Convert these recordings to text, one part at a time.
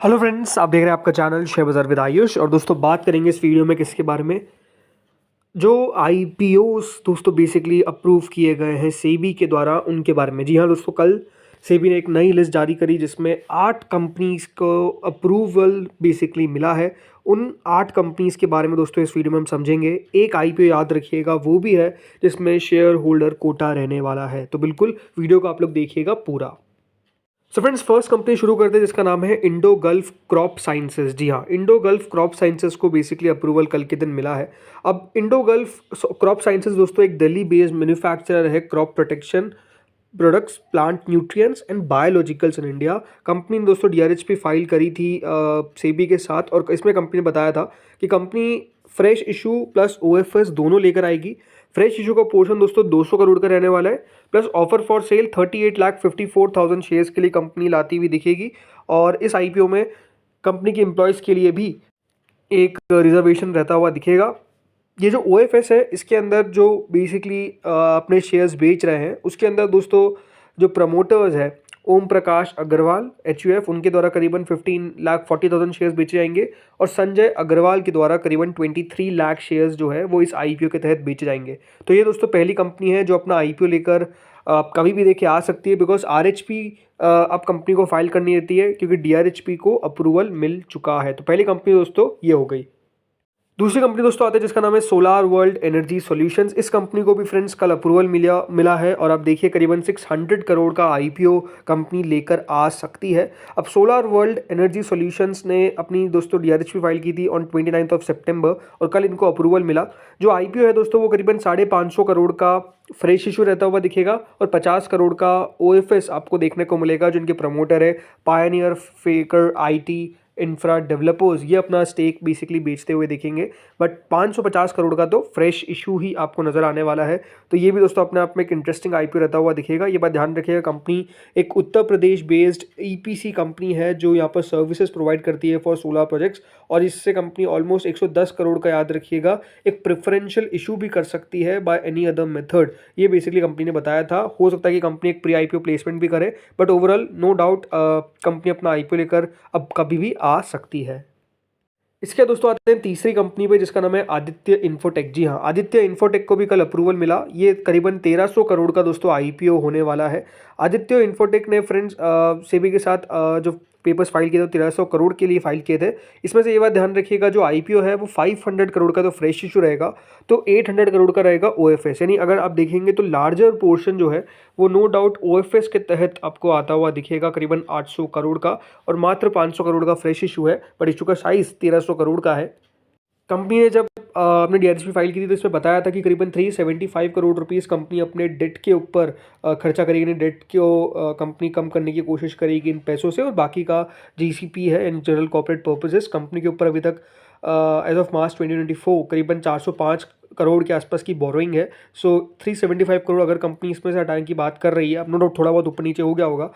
Hello friends, आप देख रहे हैं आपका चैनल शेयर बाजार विद आयुष। और दोस्तों बात करेंगे इस वीडियो में किसके बारे में, जो आईपीओस दोस्तों बेसिकली अप्रूव किए गए हैं सेबी के द्वारा, उनके बारे में। जी हाँ दोस्तों, कल सेबी ने एक नई लिस्ट जारी करी जिसमें 8 कंपनीज़ को अप्रूवल बेसिकली मिला है। उन 8 कंपनीज़ के बारे में दोस्तों इस वीडियो में हम समझेंगे। एक आईपीओ याद रखिएगा वो भी है जिसमें शेयर होल्डर कोटा रहने वाला है, तो बिल्कुल वीडियो को आप लोग देखिएगा पूरा। सो फ्रेंड्स, फर्स्ट कंपनी शुरू करते हैं जिसका नाम है इंडो गल्फ क्रॉप साइंसेज। जी हाँ, इंडो गल्फ क्रॉप साइंसेज को बेसिकली अप्रूवल कल के दिन मिला है। अब इंडो गल्फ क्रॉप साइंसेज दोस्तों एक दिल्ली बेस्ड मैन्युफैक्चरर है crop protection products, plant nutrients and biologicals in India. Company ने दोस्तों डीआरएचपी फाइल करी थी सेबी के साथ, और इसमें कंपनी ने बताया था कि company fresh issue plus OFS दोनों लेकर आएगी। फ्रेश इशू का पोर्शन दोस्तों 200 करोड़ का रहने वाला है, plus offer for sale 38,54,000 shares के लिए कंपनी लाती हुई दिखेगी। और इस आईपीओ में कंपनी के एम्प्लॉयज़ के लिए भी एक रिजर्वेशन रहता हुआ दिखेगा। ये जो ओएफएस है इसके अंदर जो बेसिकली अपने शेयर्स बेच रहे हैं, उसके अंदर दोस्तों जो प्रमोटर्स हैं ओम प्रकाश अग्रवाल एचयूएफ, उनके द्वारा करीबन 15,40,000 शेयर्स बेचे जाएंगे। और संजय अग्रवाल के द्वारा करीबन 23 लाख शेयर्स जो है वो इस आईपीओ के तहत बेचे जाएंगे। तो ये दोस्तों पहली कंपनी है जो अपना आईपीओ लेकर आप कभी भी देखिए आ सकती है, बिकॉज आरएचपी अब कंपनी को फाइल करनी रहती है क्योंकि डीआरएचपी को अप्रूवल मिल चुका है। तो पहली कंपनी दोस्तों ये हो गई। दूसरी कंपनी दोस्तों आते हैं जिसका नाम है सोलार वर्ल्ड एनर्जी सॉल्यूशंस। इस कंपनी को भी फ्रेंड्स कल अप्रूवल मिला है, और आप देखिए करीबन 600 करोड़ का आईपीओ कंपनी लेकर आ सकती है। अब सोलार वर्ल्ड एनर्जी सॉल्यूशंस ने अपनी दोस्तों डीआरएचपी फाइल की थी ऑन 29 सितंबर, और कल इनको अप्रूवल मिला। जो आईपीओ है दोस्तों वो करीबन 550 करोड़ का फ्रेश इशू रहता हुआ दिखेगा, और 50 करोड़ का ओएफएस आपको देखने को मिलेगा। जो इनके प्रमोटर है पायनियर फेकर आईटी इंफ्रा डेवलपर्स, ये अपना स्टेक बेसिकली बेचते हुए दिखेंगे। बट 550 करोड़ का तो फ्रेश इशू ही आपको नज़र आने वाला है। तो ये भी दोस्तों अपने आप में एक इंटरेस्टिंग आईपीओ रहता हुआ दिखेगा। ये बात ध्यान रखिएगा, कंपनी एक Uttar Pradesh based EPC company है जो यहाँ पर सर्विसेज प्रोवाइड करती है फॉर सोलर प्रोजेक्ट्स, और इससे कंपनी ऑलमोस्ट 110 करोड़ का, याद रखिएगा, एक प्रेफरेंशियल इशू भी कर सकती है बाय एनी अदर मेथड। ये बेसिकली कंपनी ने बताया था। हो सकता है कि कंपनी एक प्री आईपीओ प्लेसमेंट भी करे, but overall no doubt company अपना आईपीओ लेकर अब कभी भी आ सकती है। इसके दोस्तों आते हैं तीसरी कंपनी पे जिसका नाम है आदित्य इन्फोटेक। जी हाँ, आदित्य इन्फोटेक को भी कल अप्रूवल मिला। ये करीबन 1300 करोड़ का दोस्तों आईपीओ होने वाला है। आदित्य इन्फोटेक ने फ्रेंड्स सेबी के साथ जो पेपर्स फाइल किए थे 1300 करोड़ के लिए फाइल किए थे। इसमें से ये बात ध्यान रखिएगा, जो आईपीओ है वो 500 करोड़ का तो फ्रेश इशू रहेगा, तो 800 करोड़ का रहेगा ओएफएस। यानी अगर आप देखेंगे तो लार्जर पोर्शन जो है वो नो डाउट ओएफएस के तहत आपको आता हुआ दिखेगा, करीबन 800 करोड़ का, और मात्र 500 करोड़ का फ्रेश इशू है, पर इशू का साइज 1300 करोड़ का है। कंपनी ने जब अपने डीआरएचपी फाइल की थी तो इसमें बताया था कि करीबन 375 करोड़ रुपीस कंपनी अपने डेट के ऊपर खर्चा करेगी। डेट को कंपनी कम करने की कोशिश करेगी इन पैसों से, और बाकी का जीसीपी है in general corporate purposes. Company के ऊपर अभी तक एज ऑफ मार्च 2024 करीबन 405 करोड़ के आसपास की बोरोइंग है। सो 375 करोड़ अगर कंपनी इसमें से हटाने की बात कर रही है, अब नो डाउट थोड़ा बहुत ऊपर नीचे हो गया होगा,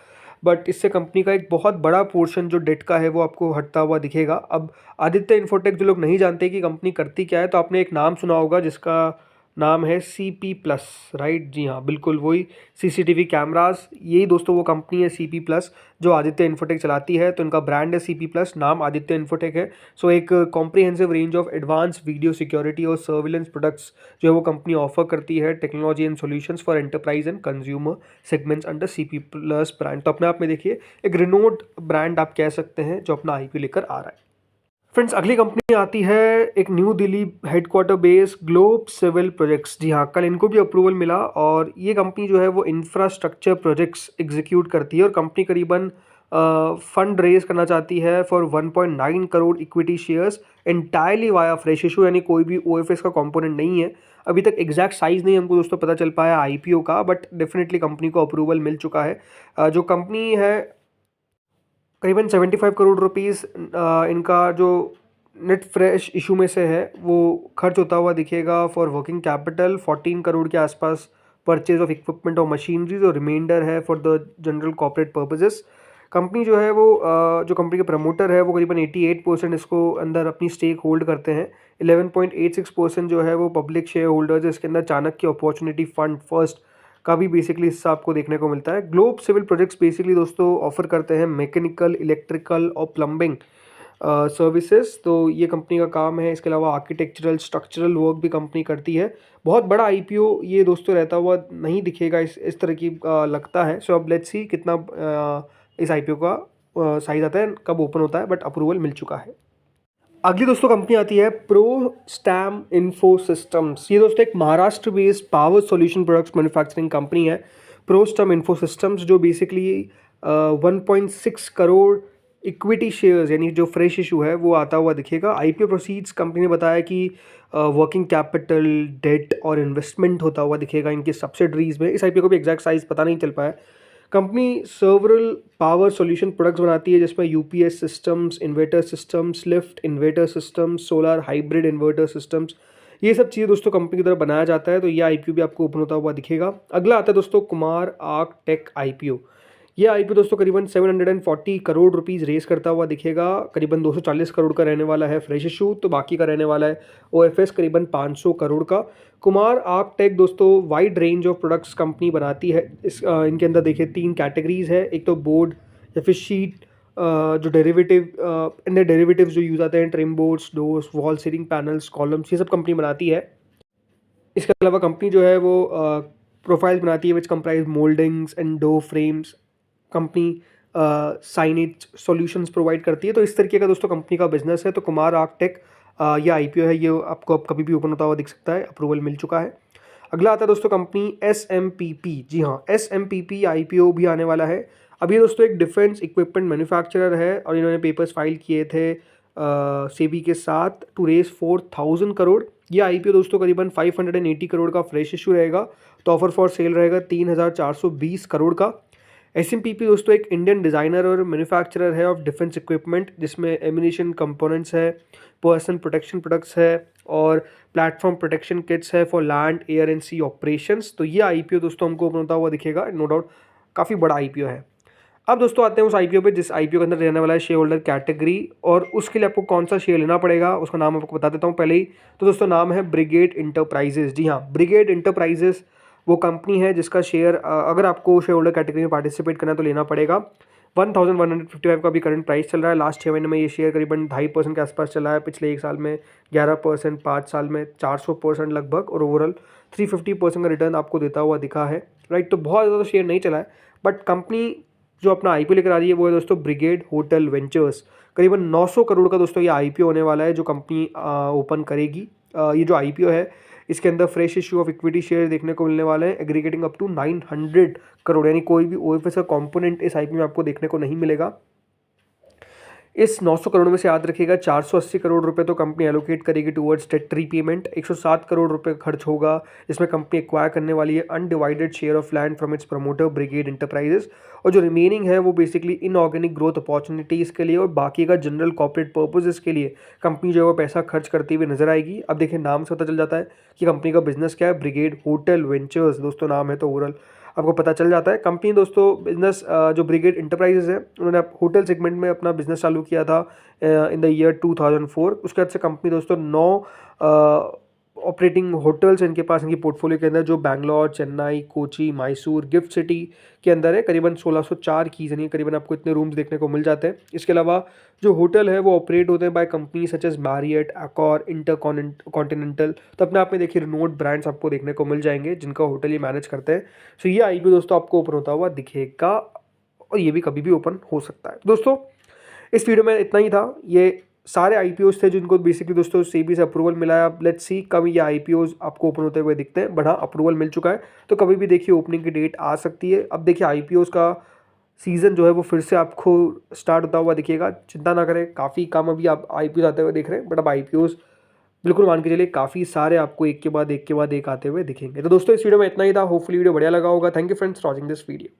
बट इससे कंपनी का एक बहुत बड़ा पोर्शन जो डेट का है वो आपको हटता हुआ दिखेगा। अब आदित्य इन्फोटेक, जो लोग नहीं जानते कि कंपनी करती क्या है, तो आपने एक नाम सुना होगा जिसका नाम है सीपी प्लस, राइट? जी हाँ, बिल्कुल वही सीसीटीवी कैमराज, यही दोस्तों वो कंपनी है सीपी प्लस जो आदित्य इन्फोटेक चलाती है। तो इनका ब्रांड है सीपी प्लस, नाम आदित्य इन्फोटेक है। सो एक comprehensive range of advance video security और सर्विलेंस प्रोडक्ट्स जो है वो कंपनी ऑफर करती है, technology and solutions for enterprise and consumer segments under CP plus brand. तो अपने आप में देखिए एक रिनोड ब्रांड आप कह सकते हैं जो अपना आईपीओ लेकर आ रहा है। फ्रेंड्स, अगली कंपनी आती है एक new Delhi headquarter base Globe Civil Projects. जी हाँ, कल इनको भी अप्रूवल मिला, और ये कंपनी जो है वो इंफ्रास्ट्रक्चर प्रोजेक्ट्स एग्जीक्यूट करती है। और कंपनी करीबन फंड रेज करना चाहती है for 1.9 crore equity shares entirely via fresh issue, यानी कोई भी ओएफएस का कंपोनेंट नहीं है। अभी तक एग्जैक्ट साइज नहीं हमको दोस्तों पता चल पाया आईपीओ का, बट डेफिनेटली कंपनी को अप्रूवल मिल चुका है। जो कंपनी है करीबन 75 करोड़ रुपीस इनका जो नेट फ्रेश इशू में से है वो खर्च होता हुआ दिखेगा फॉर वर्किंग कैपिटल। 14 करोड़ के आसपास परचेज ऑफ इक्विपमेंट और मशीनरीज, और रिमाइंडर है for the general corporate purposes. Company जो है वो जो कंपनी के प्रमोटर है वो करीबन 88% इसको अंदर अपनी स्टेक होल्ड करते हैं। 11.86% जो है वो पब्लिक शेयर होल्डर्स है। इसके अंदर चाणक्य अपॉर्चुनिटी फंड फर्स्ट का भी बेसिकली हिस्सा आपको देखने को मिलता है। ग्लोब सिविल प्रोजेक्ट्स बेसिकली दोस्तों ऑफर करते हैं मैकेनिकल, इलेक्ट्रिकल और प्लम्बिंग सर्विसेज। तो ये कंपनी का काम है। इसके अलावा आर्किटेक्चरल, स्ट्रक्चरल वर्क भी कंपनी करती है। बहुत बड़ा आईपीओ ये दोस्तों रहता हुआ नहीं दिखेगा इस तरह की लगता है। सो अब लेट्स सी कितना इस आईपीओ का साइज आता है, कब ओपन होता है, बट अप्रूवल मिल चुका है। अगली दोस्तों कंपनी आती है प्रोस्टैम इन्फो सिस्टम्स। ये दोस्तों एक Maharashtra based power solution products manufacturing company है, प्रोस्टैम इन्फो सिस्टम्स, जो बेसिकली 1.6 करोड़ इक्विटी शेयर्स यानी जो फ्रेश इशू है वो आता हुआ दिखेगा। आईपीओ प्रोसीड्स कंपनी ने बताया कि वर्किंग कैपिटल, डेट और इन्वेस्टमेंट होता हुआ दिखेगा इनकी सब्सिडरीज में। इस आईपीओ को भी एग्जैक्ट साइज पता नहीं चल पाया। कंपनी सर्वरल पावर सॉल्यूशन प्रोडक्ट्स बनाती है जिसमें UPS systems, inverter systems, lift inverter systems, solar hybrid inverter systems, ये सब चीज़ें दोस्तों कंपनी की तरफ बनाया जाता है। तो ये आईपीओ भी आपको ओपन होता हुआ दिखेगा। अगला आता है दोस्तों कुमार आर्क टेक आईपीओ। ये आईपीओ दोस्तों करीबन 740 करोड़ रुपीज़ रेस करता हुआ दिखेगा। करीबन 240 करोड़ का रहने वाला है फ्रेश इशू, तो बाकी का रहने वाला है ओएफएस करीबन 500 करोड़ का। कुमार आर्क टेक दोस्तों wide range of products company बनाती है। इनके अंदर देखिए 3 कैटेगरीज है। एक तो बोर्ड या फिर शीट, जो डेरिवेटिव्स जो यूज़ आते हैं, trim boards, doors, wall ceiling panels, columns, ये सब कंपनी बनाती है। इसके अलावा कंपनी जो है वो प्रोफाइल्स बनाती है which comprise mouldings and door frames. Company signage solutions provide करती है। तो इस तरीके का दोस्तों कंपनी का बिजनेस है। तो कुमार आर्क टेक ये आईपीओ है, ये आपको अब कभी भी ओपन होता हुआ दिख सकता है। अप्रूवल मिल चुका है। अगला आता है दोस्तों कंपनी एसएमपीपी। जी हाँ, एसएमपीपी आईपीओ भी आने वाला है। अब ये दोस्तों एक डिफेंस इक्विपमेंट मैन्युफैक्चरर है और इन्होंने पेपर्स फाइल किए थे सेबी के साथ टू रेस 4000 करोड़। ये आईपीओ दोस्तों करीबन 580 करोड़ का फ्रेश इशू रहेगा। तो ऑफर फॉर सेल रहेगा 3420 करोड़ का। एसएमपीपी दोस्तों एक इंडियन डिज़ाइनर और मैन्युफैक्चरर है ऑफ डिफेंस इक्विपमेंट, जिसमें एम्यूनिशन कंपोनेंट्स है, पर्सन प्रोटेक्शन प्रोडक्ट्स है और प्लेटफॉर्म प्रोटेक्शन किट्स है for land, air and sea operations. तो ये आईपीओ दोस्तों हमको ओपन होता हुआ दिखेगा, नो डाउट काफ़ी बड़ा आईपीओ है। अब दोस्तों आते हैं उस आईपीओ पे जिस आईपीओ के अंदर रहने वाला है शेयर होल्डर कैटेगरी, और उसके लिए आपको कौन सा शेयर लेना पड़ेगा उसका नाम आपको बता देता हूँ पहले ही। तो दोस्तों नाम है ब्रिगेड इंटरप्राइजेस। जी हाँ, ब्रिगेड इंटरप्राइजेस वो कंपनी है जिसका शेयर अगर आपको शेयर होल्डर कैटेगरी में पार्टिसिपेट करना है तो लेना पड़ेगा। 1155 का भी करंट प्राइस चल रहा है। लास्ट 6 महीने में ये शेयर करीबन 2.5% के आसपास चला है। पिछले 1 साल में 11%, 5 साल में 400% लगभग, और ओवरऑल 350% का रिटर्न आपको देता हुआ दिखा है। राइट, तो बहुत ज़्यादा शेयर नहीं चला है, बट कंपनी जो अपना आईपीओ लेकर आ रही है वो है दोस्तों ब्रिगेड होटल वेंचर्स। करीबन 900 करोड़ का दोस्तों ये आईपीओ होने वाला है जो कंपनी ओपन करेगी। ये जो आईपीओ है इसके अंदर fresh issue of equity share देखने को मिलने वाले हैं एग्रीगेटिंग अप टू 900 करोड़, यानी कोई भी ओएफएस का कंपोनेंट इस आईपीओ में आपको देखने को नहीं मिलेगा। इस 900 करोड़ में से याद रखिएगा 480 करोड़ रुपए तो कंपनी एलोकेट करेगी टुवर्ड्स डेट रीपेमेंट। 107 करोड़ रुपए खर्च होगा जिसमें कंपनी एक्वायर करने वाली है undivided share of land from its promoter brigade enterprises, और जो रिमेनिंग है वो बेसिकली इनऑर्गेनिक ग्रोथ अपॉर्चुनिटीज़ के लिए और बाकी का जनरल कॉर्पोरेट पर्पजेस के लिए कंपनी जो है वो पैसा खर्च करती हुई नजर आएगी। अब देखिए नाम से पता चल जाता है कि कंपनी का बिजनेस क्या है, ब्रिगेड होटल वेंचर्स दोस्तों नाम है, तो ओवरऑल आपको पता चल जाता है। कंपनी दोस्तों बिजनेस जो ब्रिगेड इंटरप्राइजेस है उन्होंने होटल सेगमेंट में अपना बिजनेस चालू किया था इन द ईयर 2004। उसके बाद से कंपनी दोस्तों 9 ऑपरेटिंग होटल्स इनके पास इनकी पोर्टफोलियो के अंदर, जो बैंगलोर, चेन्नई, कोची, मैसूर, गिफ्ट सिटी के अंदर है। करीबन 1604 कीज यानी करीबन आपको इतने रूम्स देखने को मिल जाते हैं। इसके अलावा जो होटल है वो ऑपरेट होते हैं by company such as Marriott, Accor, InterContinental. तो अपने आप में देखिए रिनोड ब्रांड्स आपको देखने को मिल जाएंगे जिनका होटल ये मैनेज करते हैं। सो ये आईपीओ दोस्तों आपको ओपन होता हुआ दिखेगा और ये भी कभी भी ओपन हो सकता है। दोस्तों इस वीडियो में इतना ही था। ये सारे आईपीओज थे जिनको बेसिकली दोस्तों सेबी से अप्रूवल मिला है। अब लेट्स सी कब ये आईपीओज आपको ओपन होते हुए दिखते हैं। बड़ा अप्रूवल मिल चुका है तो कभी भी देखिए ओपनिंग की डेट आ सकती है। अब देखिए आईपीओज का सीज़न जो है वो फिर से आपको स्टार्ट होता हुआ दिखेगा। चिंता ना करें, काफ़ी कम अभी आप आईपीओ आते हुए देख रहे हैं, बट अब आईपीओज बिल्कुल मान के चलिए काफ़ी सारे आपको एक के बाद एक आते हुए दिखेंगे। तो दोस्तों इस वीडियो में इतना ही था। होपफुली वीडियो बढ़िया लगा होगा। Thank you friends for watching this video.